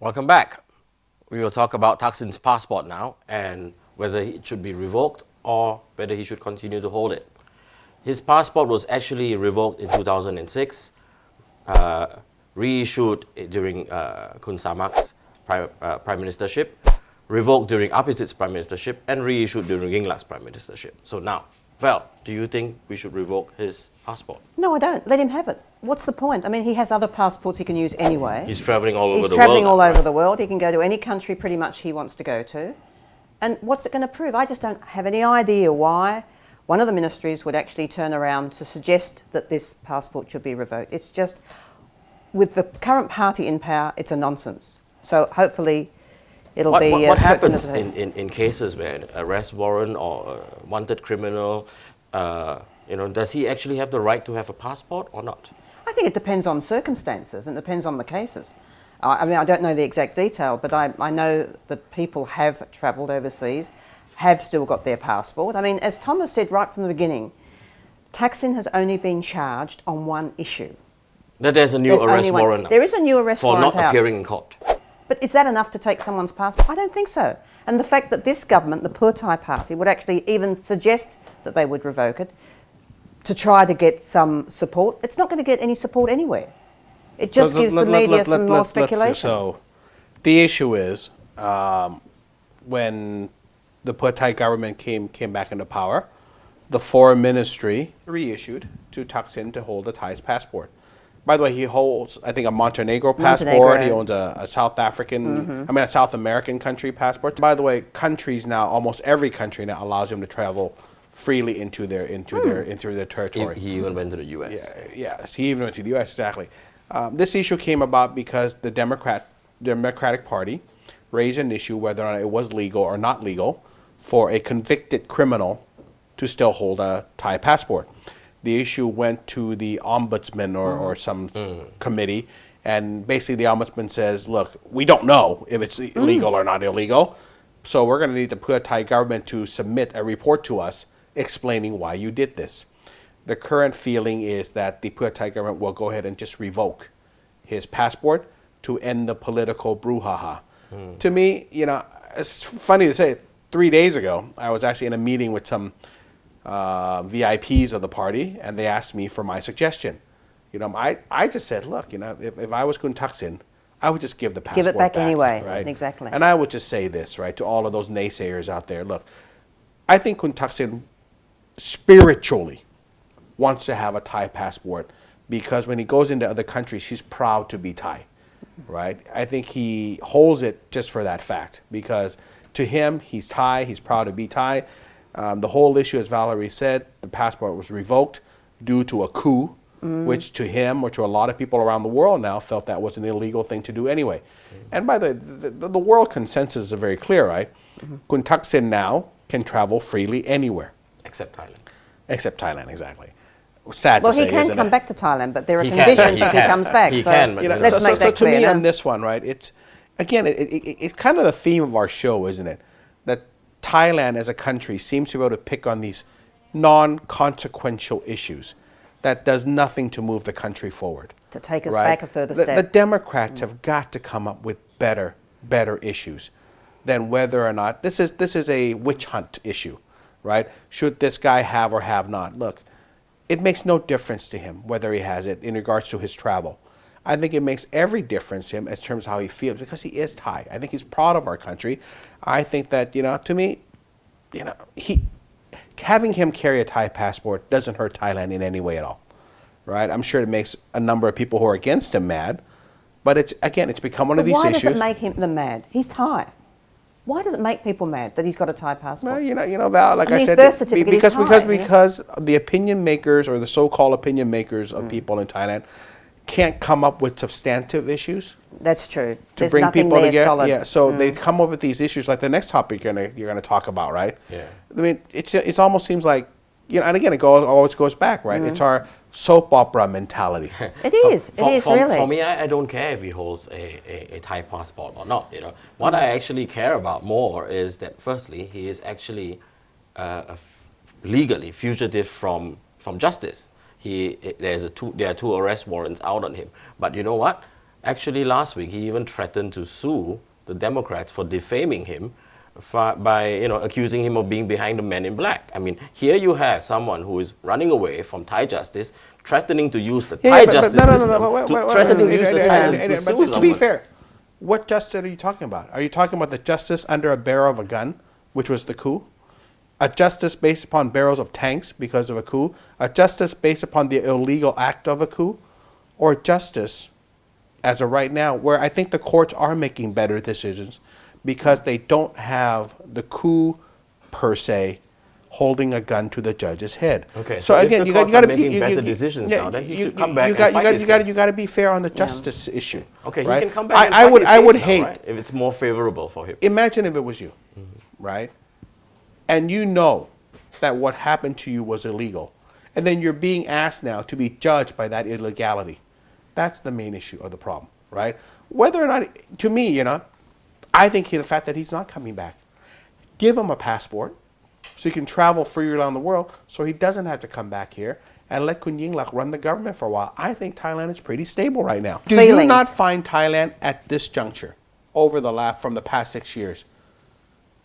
Welcome back. We will talk about Thaksin's passport now and whether it should be revoked or whether he should continue to hold it. His passport was actually revoked in 2006, reissued during Kun Samak's prime ministership, revoked during Apisit's prime ministership, and reissued during Yingluck's prime ministership. So now, Val, do you think we should revoke his passport? No, I don't. Let him have it. What's the point? I mean, he has other passports he can use anyway. He's travelling all over the world. He's travelling all over the world. He can go to any country pretty much he wants to go to. And what's it going to prove? I just don't have any idea why one of the ministries would actually turn around to suggest that this passport should be revoked. It's just, with the current party in power, it's a nonsense. So hopefully it'll be... What happens in cases where an arrest warrant or a wanted criminal, does he actually have the right to have a passport or not? I think it depends on circumstances and it depends on the cases. I mean, I don't know the exact detail, but I know that people have travelled overseas, have still got their passport. I mean, as Thomas said right from the beginning, Thaksin has only been charged on one issue. That there's a new arrest warrant now. There is a new arrest warrant out. For not appearing in court. But is that enough to take someone's passport? I don't think so. And the fact that this government, the Pheu Thai party, would actually even suggest that they would revoke it to try to get some support, it's not going to get any support anywhere. It just gives the media some more speculation. So the issue is when the Pheu Thai government came back into power, the foreign ministry reissued to Thaksin to hold a Thai passport. By the way, he holds, I think, a Montenegro passport. He owns a South African, a South American country passport. By the way, countries now, almost every country now allows him to travel freely into their territory. He even went to the U.S. Yes, he even went to the U.S. Exactly. This issue came about because the Democratic Party raised an issue whether or not it was legal or not legal for a convicted criminal to still hold a Thai passport. The issue went to the ombudsman or some committee, and basically the ombudsman says, look, we don't know if it's illegal or not illegal, so we're going to need the Pheu Thai government to submit a report to us explaining why you did this. The current feeling is that the Pheu Thai government will go ahead and just revoke his passport to end the political brouhaha. To me, it's funny to say, 3 days ago, I was actually in a meeting with some VIPs of the party, and they asked me for my suggestion. I just said, look, if I was Kun Thaksin, I would just give the passport back. Give it back anyway, right? Exactly. And I would just say this, right, to all of those naysayers out there, look, I think Kun Thaksin spiritually wants to have a Thai passport because when he goes into other countries, he's proud to be Thai, right? I think he holds it just for that fact because to him, he's Thai, he's proud to be Thai. The whole issue, as Valerie said, the passport was revoked due to a coup, which to him or to a lot of people around the world now felt that was an illegal thing to do anyway. And by the way, the world consensus is very clear, right? Kun Thaksin now can travel freely anywhere. Except Thailand. Except Thailand, exactly. Sad to say, he can isn't come it? back to Thailand, but there are conditions if he comes back. He so can, but let's make that to clear. me on this one, right, it's kind of the theme of our show, isn't it? That Thailand as a country seems to be able to pick on these non-consequential issues that does nothing to move the country forward. To take us right? back a further step. The Democrats have got to come up with better issues than whether or not, this is a witch hunt issue, right? Should this guy have or have not? Look, it makes no difference to him whether he has it in regards to his travel. I think it makes every difference to him in terms of how he feels because he is Thai. I think he's proud of our country. I think that, to me, having him carry a Thai passport doesn't hurt Thailand in any way at all, right? I'm sure it makes a number of people who are against him mad, but it's become one of these issues. Why does it make them mad? He's Thai. Why does it make people mad that he's got a Thai passport? Well, Val, like I said, birth certificate is Thai, because the opinion makers or the so-called opinion makers of people in Thailand can't come up with substantive issues. That's true. To bring people together. Solid. Yeah, so they come up with these issues like the next topic you're gonna talk about, right? Yeah. I mean, it almost seems like, and again, it always goes back, right? It's our soap opera mentality. It is. Really. For me, I don't care if he holds a Thai passport or not. What I actually care about more is that firstly, he is actually legally fugitive from justice. There are two arrest warrants out on him. But you know what? Actually, last week he even threatened to sue the Democrats for defaming him by accusing him of being behind the men in black. I mean, here you have someone who is running away from Thai justice, threatening to use the Thai justice system, threatening to use the Thai justice system. But to be fair, what justice are you talking about? Are you talking about the justice under a barrel of a gun, which was the coup? A justice based upon barrels of tanks because of a coup? A justice based upon the illegal act of a coup? Or justice, as of right now, where I think the courts are making better decisions because they don't have the coup per se holding a gun to the judge's head. Okay, so again, you got to making better decisions now. Then he should come back and fight this case. You got to be fair on the justice issue. Okay, right? he can come back and I fight would his I would case now, hate right? If it's more favorable for him. Imagine if it was you, right? And you know that what happened to you was illegal, and then you're being asked now to be judged by that illegality. That's the main issue of the problem, right? Whether or not, to me, I think the fact that he's not coming back, give him a passport so he can travel freely around the world so he doesn't have to come back here, and let Kun Yingluck run the government for a while. I think Thailand is pretty stable right now. Do you not find Thailand at this juncture, from the past 6 years,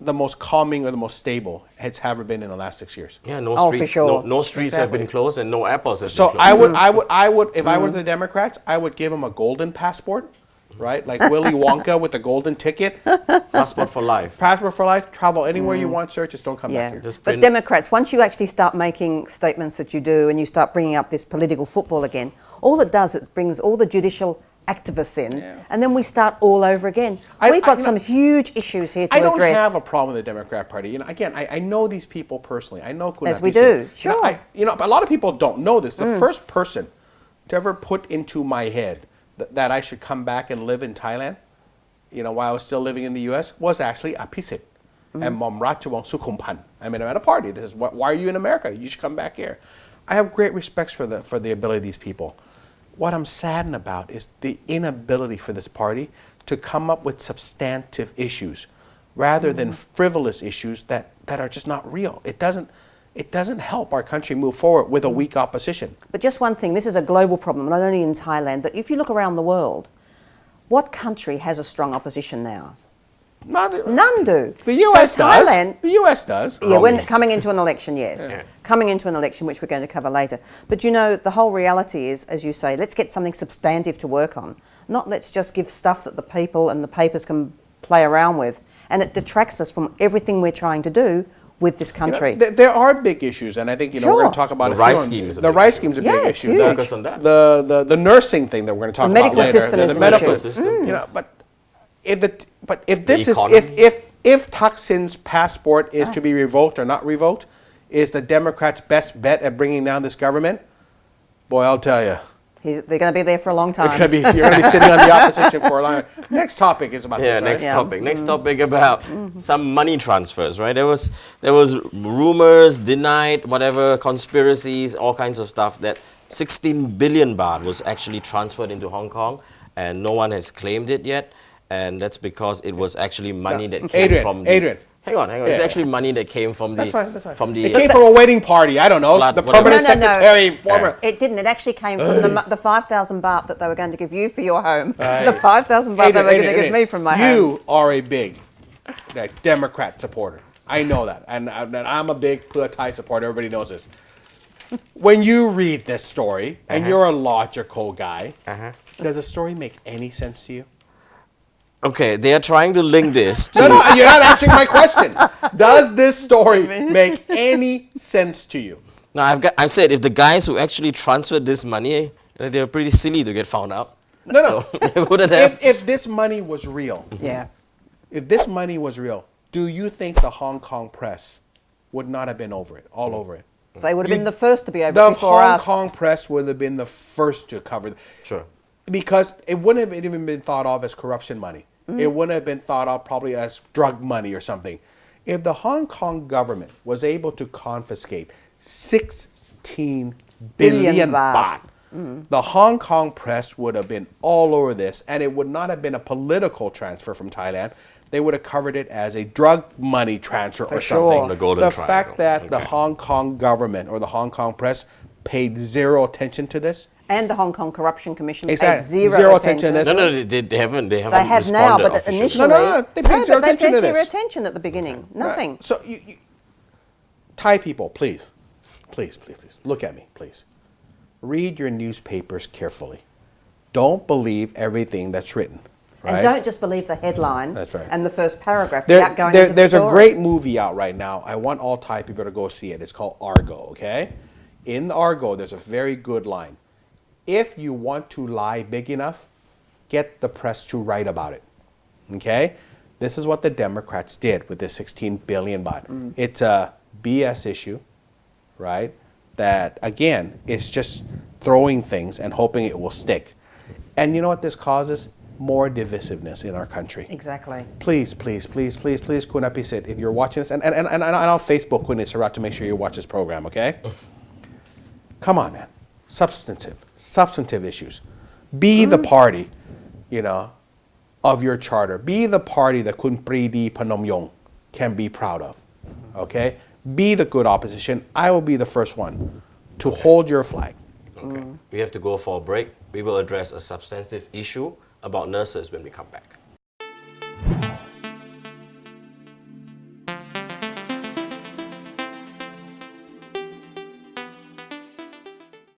the most calming or the most stable it's ever been in the last 6 years? Yeah, no Oh, streets, for sure. no streets have been closed and no airports have been So closed. I would, if I were the Democrats, I would give them a golden passport, right? Like Willy Wonka with the golden ticket. Passport for life. Passport for life. Travel anywhere you want, sir. Just don't come back here. Just But Democrats, once you actually start making statements that you do and you start bringing up this political football again, all it does is brings all the judicial activists in, and then we start all over again. We've got some huge issues here to address. I don't have a problem with the Democrat Party. Again, I know these people personally. I know Kun As we Apisi. do, sure. A lot of people don't know this. The first person to ever put into my head that I should come back and live in Thailand, while I was still living in the U.S., was actually Apisit and Mom Ratchawong Sukhumpan. I mean, I'm at a party. This is why are you in America? You should come back here. I have great respect for the ability of these people. What I'm saddened about is the inability for this party to come up with substantive issues rather than frivolous issues that are just not real. It doesn't help our country move forward with a weak opposition. But just one thing, this is a global problem, not only in Thailand, but if you look around the world, what country has a strong opposition now? None do. The U.S. So does. Thailand, The U.S. does. Yeah, when coming into an election, yes. Yeah. Coming into an election, which we're going to cover later. But the whole reality is, as you say, let's get something substantive to work on. Not let's just give stuff that the people and the papers can play around with. And it detracts us from everything we're trying to do with this country. There are big issues, and I think we're going to talk about the rice scheme. The rice scheme is a big issue. Focus on that. The nursing thing that we're going to talk about later. The medical system. But if Thaksin's passport is to be revoked or not revoked, is the Democrats' best bet at bringing down this government? Boy, I'll tell you. They're going to be there for a long time. You're going to be sitting on the opposition for a long time. Next topic is about this, right? Next topic about some money transfers, right? There was rumors, denied, whatever, conspiracies, all kinds of stuff that 16 billion baht was actually transferred into Hong Kong, and no one has claimed it yet. And that's because it was actually money that came from Adrian. Hang on. It's actually money that came from the... That's fine. From the... It came from a wedding party. I don't know. Flood, the whatever. permanent secretary, former... It didn't. It actually came from the 5,000 baht that they were going to give you for your home. The 5,000 baht they were going to give me from my home. You are a big Democrat supporter. I know that. And I'm a big Pheu Thai supporter. Everybody knows this. When you read this story, and you're a logical guy, does the story make any sense to you? Okay, they are trying to link this to... No, you're not answering my question. Does this story make any sense to you? No, I've said if the guys who actually transferred this money, they're pretty silly to get found out. No. So they wouldn't have... If this money was real, if this money was real, do you think the Hong Kong press would not have been all over it? They would have been the first to be over it before us. The Hong Kong press would have been the first to cover it. Sure. Because it wouldn't have even been thought of as corruption money. It wouldn't have been thought of probably as drug money or something. If the Hong Kong government was able to confiscate 16 billion baht, the Hong Kong press would have been all over this, and it would not have been a political transfer from Thailand. They would have covered it as a drug money transfer or something. The Golden Triangle. Fact that the Hong Kong government or the Hong Kong press paid zero attention to this And the Hong Kong Corruption Commission Exactly. paid zero, Zero attention. attention. No, they haven't. They haven't They have now, responded but officially. initially, No, they paid zero attention to zero this. attention at the beginning. Nothing. So Thai people, please, look at me, please. Read your newspapers carefully. Don't believe everything that's written. Right? And don't just believe the headline. That's right. And the first paragraph without going into the there's story. a great movie out right now. I want all Thai people to go see it. It's called Argo, okay? In the Argo, there's a very good line. If you want to lie big enough, get the press to write about it, okay? This is what the Democrats did with this 16 billion baht. It's a BS issue, right? That, again, is just throwing things and hoping it will stick. And you know what this causes? More divisiveness in our country. Exactly. Please, Kun Apisit, if you're watching this, and I'll Facebook Kun Isarat to make sure you watch this program, okay? Come on, man. Substantive issues. Be the party, of your charter. Be the party that Kun Pridi Panom Yong can be proud of, okay? Be the good opposition. I will be the first one to hold your flag. Okay. We have to go for a break. We will address a substantive issue about nurses when we come back.